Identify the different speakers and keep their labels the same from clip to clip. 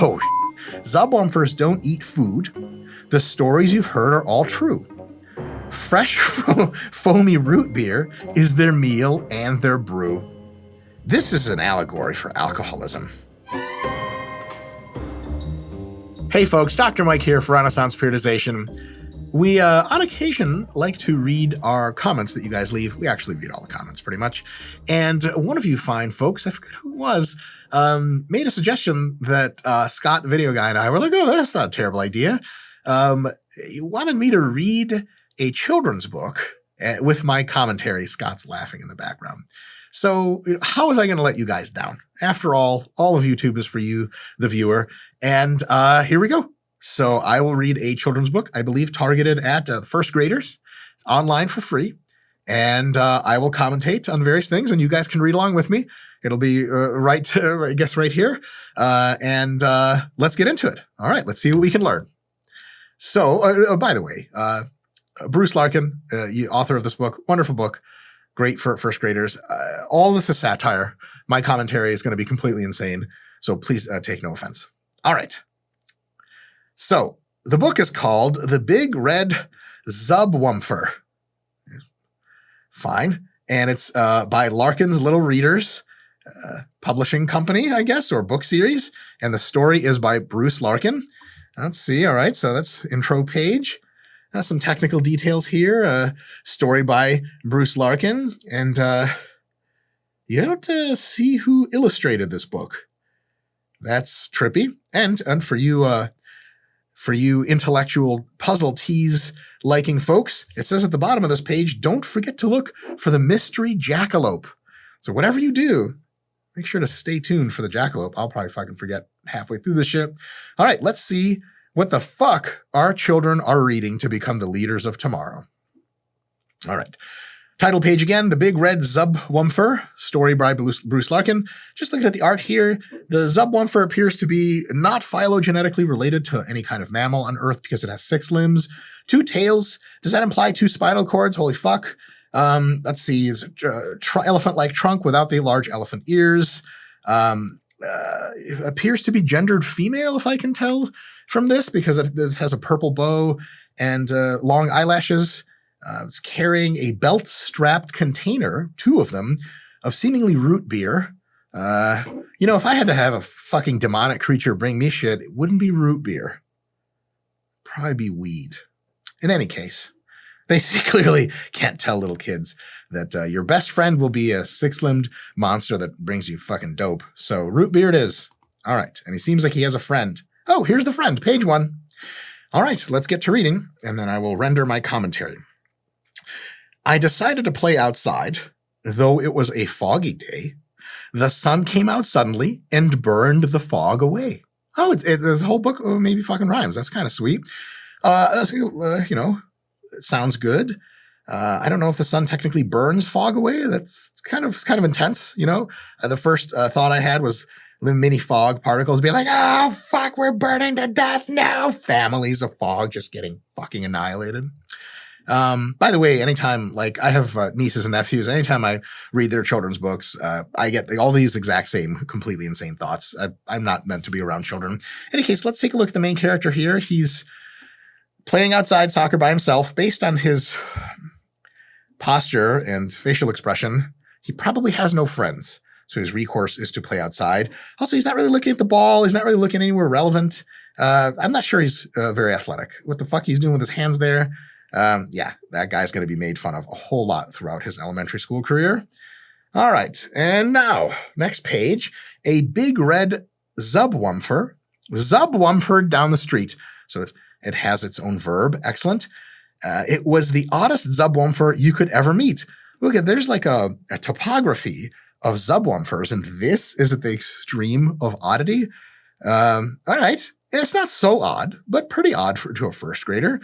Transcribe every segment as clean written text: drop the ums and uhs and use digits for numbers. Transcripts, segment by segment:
Speaker 1: Oh, Subwomfers don't eat food. The stories you've heard are all true. Fresh foamy root beer is their meal and their brew. This is an allegory for alcoholism. Hey folks, Dr. Mike here for Renaissance Periodization. We, on occasion, like to read our comments that you guys leave. We actually read all the comments, pretty much. And one of you fine folks, I forget who it was, made a suggestion that Scott, the video guy, and I were like, oh, that's not a terrible idea. He wanted me to read a children's book with my commentary. Scott's laughing in the background. So how was I going to let you guys down? After all of YouTube is for you, the viewer. And here we go. So I will read a children's book, I believe targeted at first graders. It's online for free. And I will commentate on various things, and you guys can read along with me. It'll be right here. And let's get into it. All right, let's see what we can learn. So, by the way, Bruce Larkin, author of this book, wonderful book, great for first graders. All this is satire. My commentary is going to be completely insane, so please take no offense. All right. So the book is called The Big Red Subwomfer. Fine. And it's by Larkin's Little Readers publishing company, I guess, or book series. And the story is by Bruce Larkin. Let's see. All right. So that's intro page. Some technical details here. Story by Bruce Larkin. And you don't see who illustrated this book. That's trippy. And for you intellectual puzzle tease liking folks, it says at the bottom of this page, don't forget to look for the mystery jackalope. So whatever you do, make sure to stay tuned for the jackalope. I'll probably fucking forget halfway through this shit. All right, let's see what the fuck our children are reading to become the leaders of tomorrow. All right. Title page again, The Big Red Subwomfer, story by Bruce Larkin. Just looking at the art here, the Subwomfer appears to be not phylogenetically related to any kind of mammal on Earth because it has 6 limbs, 2 tails. Does that imply 2 spinal cords? Holy fuck. Let's see, it's a elephant-like trunk without the large elephant ears. It appears to be gendered female, if I can tell from this, because it has a purple bow and long eyelashes. It's carrying a belt-strapped container, 2 of them, of seemingly root beer. If I had to have a fucking demonic creature bring me shit, it wouldn't be root beer. Probably be weed. In any case, they clearly can't tell little kids that your best friend will be a 6-limbed monster that brings you fucking dope. So root beer it is. All right. And he seems like he has a friend. Oh, here's the friend, page 1. All right, let's get to reading, and then I will render my commentary. I decided to play outside, though it was a foggy day. The sun came out suddenly and burned the fog away. Oh, this whole book maybe fucking rhymes. That's kind of sweet. It sounds good. I don't know if the sun technically burns fog away. That's kind of intense, The first thought I had was the mini fog particles being like, oh, fuck, we're burning to death now. Families of fog just getting fucking annihilated. By the way, anytime, I have nieces and nephews, anytime I read their children's books, I get all these exact same completely insane thoughts. I'm not meant to be around children. In any case, let's take a look at the main character here. He's playing outside soccer by himself. Based on his posture and facial expression, he probably has no friends. So his recourse is to play outside. Also, he's not really looking at the ball. He's not really looking anywhere relevant. I'm not sure he's very athletic. What the fuck he's doing with his hands there? That guy's going to be made fun of a whole lot throughout his elementary school career. All right. And now, next page, a big red Subwomfer. Subwomfered down the street. So it has its own verb. Excellent. It was the oddest Subwomfer you could ever meet. Look at, there's like a topography of Subwomfers, and this is at the extreme of oddity. All right. It's not so odd, but pretty odd to a first grader.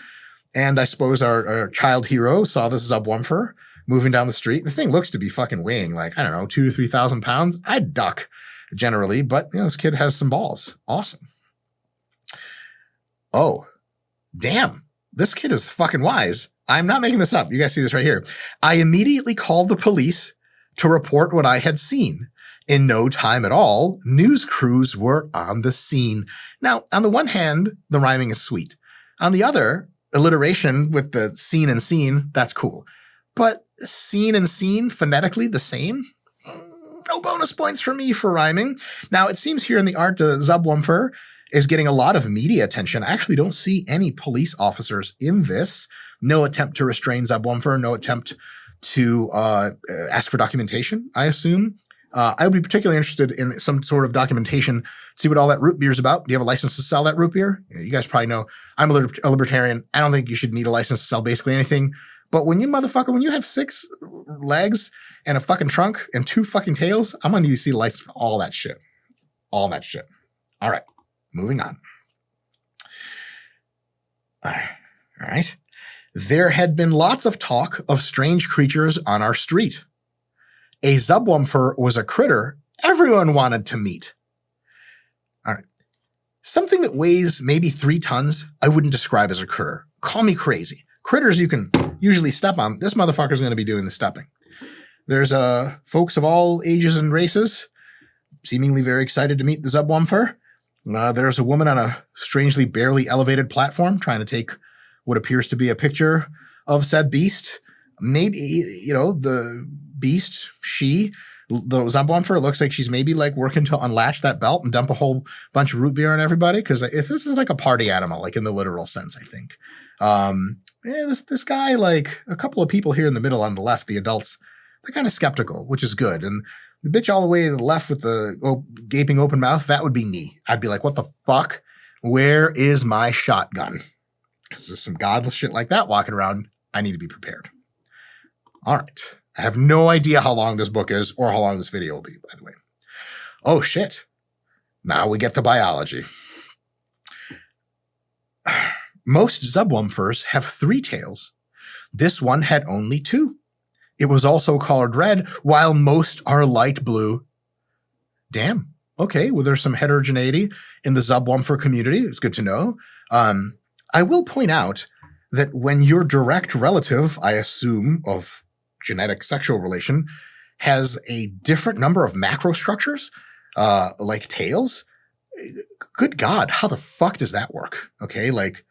Speaker 1: And I suppose our child hero saw this Subwomfer moving down the street. The thing looks to be fucking weighing 2,000 to 3,000 pounds. I'd duck generally, but this kid has some balls. Awesome. Oh, damn. This kid is fucking wise. I'm not making this up. You guys see this right here. I immediately called the police to report what I had seen. In no time at all, news crews were on the scene. Now, on the one hand, the rhyming is sweet. On the other, alliteration with the scene and scene, that's cool. But scene and scene phonetically the same? No bonus points for me for rhyming. Now, it seems here in the art, Subwomfer is getting a lot of media attention. I actually don't see any police officers in this. No attempt to restrain Subwomfer, no attempt to ask for documentation, I assume. I would be particularly interested in some sort of documentation, see what all that root beer is about. Do you have a license to sell that root beer? You guys probably know I'm a libertarian. I don't think you should need a license to sell basically anything. But when you have 6 legs and a fucking trunk and 2 fucking tails, I'm going to need to see the license for all that shit. All that shit. All right. Moving on. All right. There had been lots of talk of strange creatures on our street. A Subwomfer was a critter everyone wanted to meet. All right. Something that weighs maybe 3 tons, I wouldn't describe as a critter. Call me crazy. Critters you can usually step on. This motherfucker's going to be doing the stepping. There's folks of all ages and races seemingly very excited to meet the Subwomfer. There's a woman on a strangely barely elevated platform trying to take what appears to be a picture of said beast. Maybe, the beast, the Subwomfer, looks like she's maybe like working to unlatch that belt and dump a whole bunch of root beer on everybody. Because if this is like a party animal, like in the literal sense, I think. This guy, like a couple of people here in the middle on the left, the adults, they're kind of skeptical, which is good. And the bitch all the way to the left with the gaping open mouth, that would be me. I'd be like, what the fuck? Where is my shotgun? Because there's some godless shit like that walking around. I need to be prepared. All right. I have no idea how long this book is or how long this video will be, by the way. Oh, shit. Now we get to biology. Most Subwomfers have 3 tails. This one had only 2. It was also colored red, while most are light blue. Damn. Okay, well, there's some heterogeneity in the Subwomfer community. It's good to know. I will point out that when your direct relative, I assume, of genetic sexual relation, has a different number of macrostructures, like tails, good God, how the fuck does that work? Okay, like,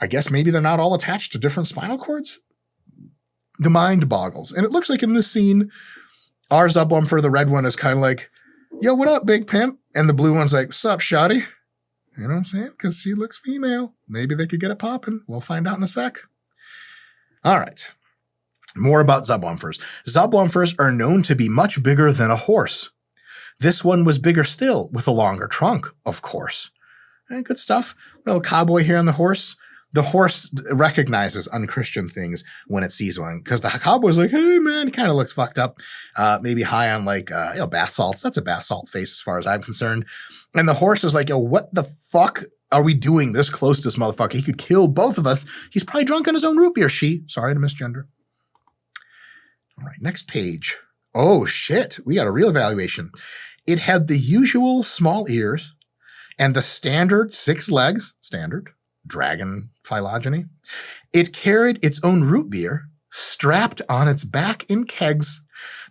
Speaker 1: I guess maybe they're not all attached to different spinal cords? The mind boggles. And it looks like in this scene, our Subwomfer, the red one, is kind of like, yo, what up, big pimp? And the blue one's like, sup, shawty? You know what I'm saying? Because she looks female. Maybe they could get it popping. We'll find out in a sec. All right. More about Subwomfers. Subwomfers are known to be much bigger than a horse. This one was bigger still, with a longer trunk, of course. Good stuff. Little cowboy here on the horse. The horse recognizes unchristian things when it sees one, because the cowboy's like, hey, man, he kind of looks fucked up. Maybe high on like, bath salts. That's a bath salt face as far as I'm concerned. And the horse is like, yo, what the fuck are we doing this close to this motherfucker? He could kill both of us. He's probably drunk on his own root beer, Sorry to misgender. All right, next page. Oh, shit. We got a real evaluation. It had the usual small ears and the standard 6 legs, dragon phylogeny. It carried its own root beer strapped on its back in kegs.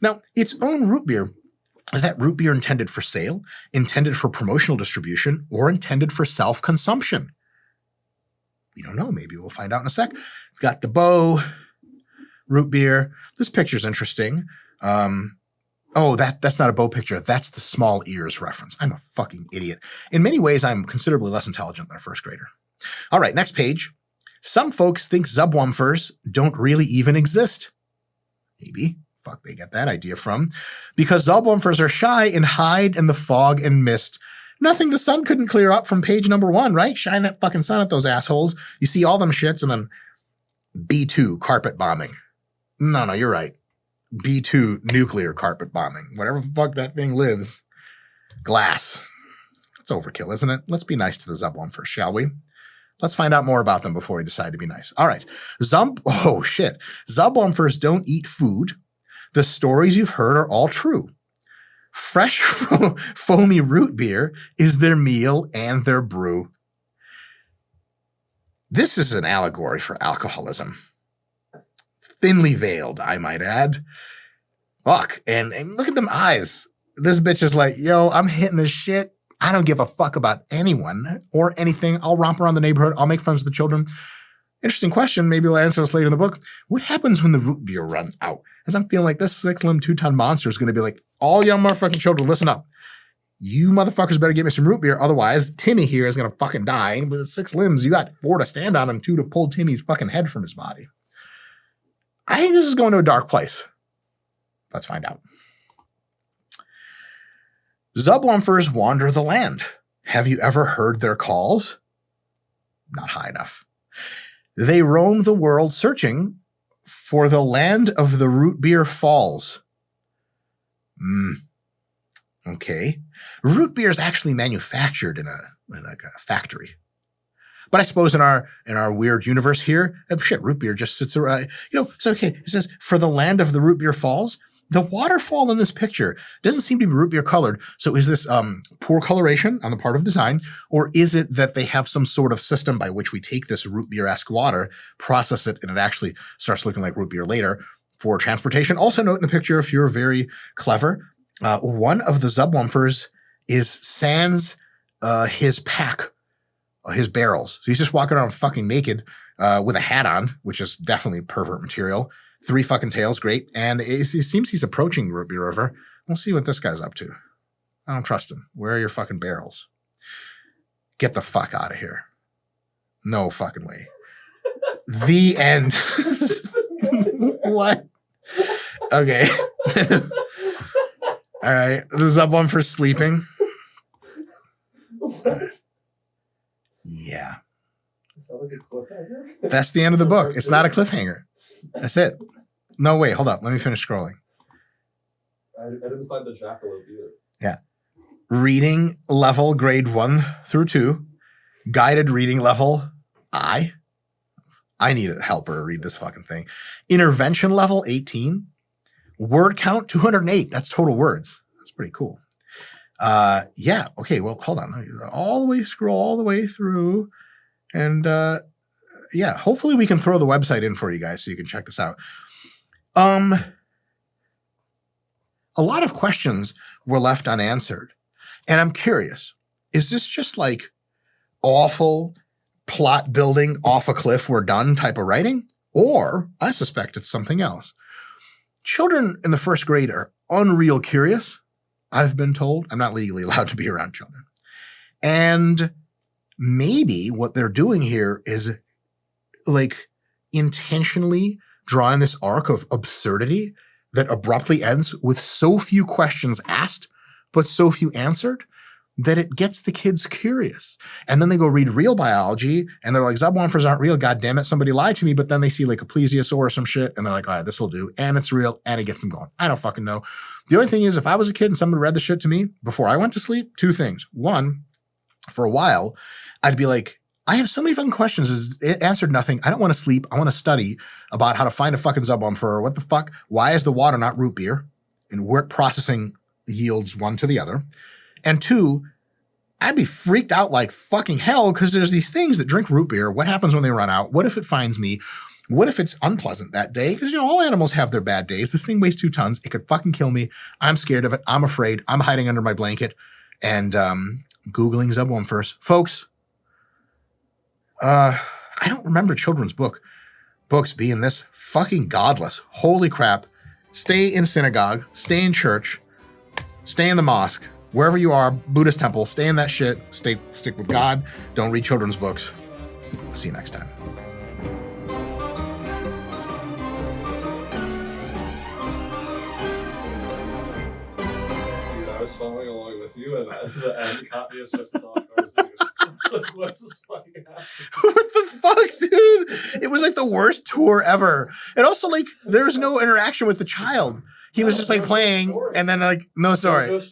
Speaker 1: Now, its own root beer, is that root beer intended for sale, intended for promotional distribution, or intended for self-consumption? We don't know. Maybe we'll find out in a sec. It's got the bow, root beer. This picture's interesting. That's not a bow picture. That's the small ears reference. I'm a fucking idiot. In many ways, I'm considerably less intelligent than a first grader. All right, next page. Some folks think Subwomfers don't really even exist. Maybe. Fuck, they get that idea from. Because Subwomfers are shy and hide in the fog and mist. Nothing the sun couldn't clear up from page number 1, right? Shine that fucking sun at those assholes. You see all them shits and then B2, carpet bombing. No, you're right. B2, nuclear carpet bombing. Whatever the fuck that thing lives. Glass. That's overkill, isn't it? Let's be nice to the Subwomfers, shall we? Let's find out more about them before we decide to be nice. All right. Subwomfers don't eat food. The stories you've heard are all true. Fresh foamy root beer is their meal and their brew. This is an allegory for alcoholism. Thinly veiled, I might add. Fuck, and look at them eyes. This bitch is like, yo, I'm hitting this shit. I don't give a fuck about anyone or anything. I'll romp around the neighborhood. I'll make friends with the children. Interesting question. Maybe we'll answer this later in the book. What happens when the root beer runs out? As I'm feeling like this 6-limb 2-ton monster is going to be like, all young motherfucking children, listen up. You motherfuckers better get me some root beer. Otherwise, Timmy here is going to fucking die. And with 6 limbs, you got 4 to stand on and 2 to pull Timmy's fucking head from his body. I think this is going to a dark place. Let's find out. Subwomfers wander the land. Have you ever heard their calls? Not high enough. They roam the world searching for the land of the root beer falls. Okay. Root beer is actually manufactured in a factory. But I suppose in our weird universe here, root beer just sits around. So okay, it says, for the land of the root beer falls. The waterfall in this picture doesn't seem to be root beer colored. So is this poor coloration on the part of design, or is it that they have some sort of system by which we take this root beer-esque water, process it, and it actually starts looking like root beer later for transportation? Also note in the picture, if you're very clever, one of the Subwomfers is sans his pack, his barrels. So he's just walking around fucking naked with a hat on, which is definitely pervert material. 3 fucking tails, great. And it seems he's approaching the Root Beer River. We'll see what this guy's up to. I don't trust him. Where are your fucking barrels? Get the fuck out of here. No fucking way. The end. What? Okay. All right. This is up one for sleeping. Yeah. That's the end of the book. It's not a cliffhanger. That's it. No, wait, hold up. Let me finish scrolling.
Speaker 2: I didn't find the jackalope either.
Speaker 1: Yeah. Reading level grade 1 through 2. Guided reading level I. I need a helper to read this fucking thing. Intervention level 18. Word count 208. That's total words. That's pretty cool. Yeah. Okay. Well, hold on. Scroll all the way through. And yeah, hopefully we can throw the website in for you guys so you can check this out. A lot of questions were left unanswered. And I'm curious, is this just like awful plot building off a cliff, we're done type of writing? Or I suspect it's something else. Children in the first grade are unreal curious, I've been told. I'm not legally allowed to be around children. And maybe what they're doing here is like intentionally drawing this arc of absurdity that abruptly ends with so few questions asked, but so few answered, that it gets the kids curious. And then they go read real biology and they're like, Subwomfers aren't real. God damn it. Somebody lied to me. But then they see like a plesiosaur or some shit. And they're like, all right, this will do. And it's real. And it gets them going. I don't fucking know. The only thing is, if I was a kid and someone read the shit to me before I went to sleep, 2 things. One, for a while, I'd be like, I have so many fucking questions. It answered nothing. I don't want to sleep. I want to study about how to find a fucking Subwomfer. What the fuck? Why is the water not root beer? And word processing yields one to the other. And 2, I'd be freaked out like fucking hell because there's these things that drink root beer. What happens when they run out? What if it finds me? What if it's unpleasant that day? Because, all animals have their bad days. This thing weighs 2 tons. It could fucking kill me. I'm scared of it. I'm afraid. I'm hiding under my blanket and Googling Subwomfers. Folks, I don't remember children's books being this fucking godless. Holy crap. Stay in synagogue. Stay in church. Stay in the mosque. Wherever you are, Buddhist temple, stay in that shit. Stick with God. Don't read children's books. I'll see you next time.
Speaker 2: Dude, I was following along with you, and at the end caught me as just as off guard as you. I was like, what's this fucking happening?
Speaker 1: What the fuck, dude? It was like the worst tour ever. And also, like, there was no interaction with the child. He was just like playing, and then like, no story.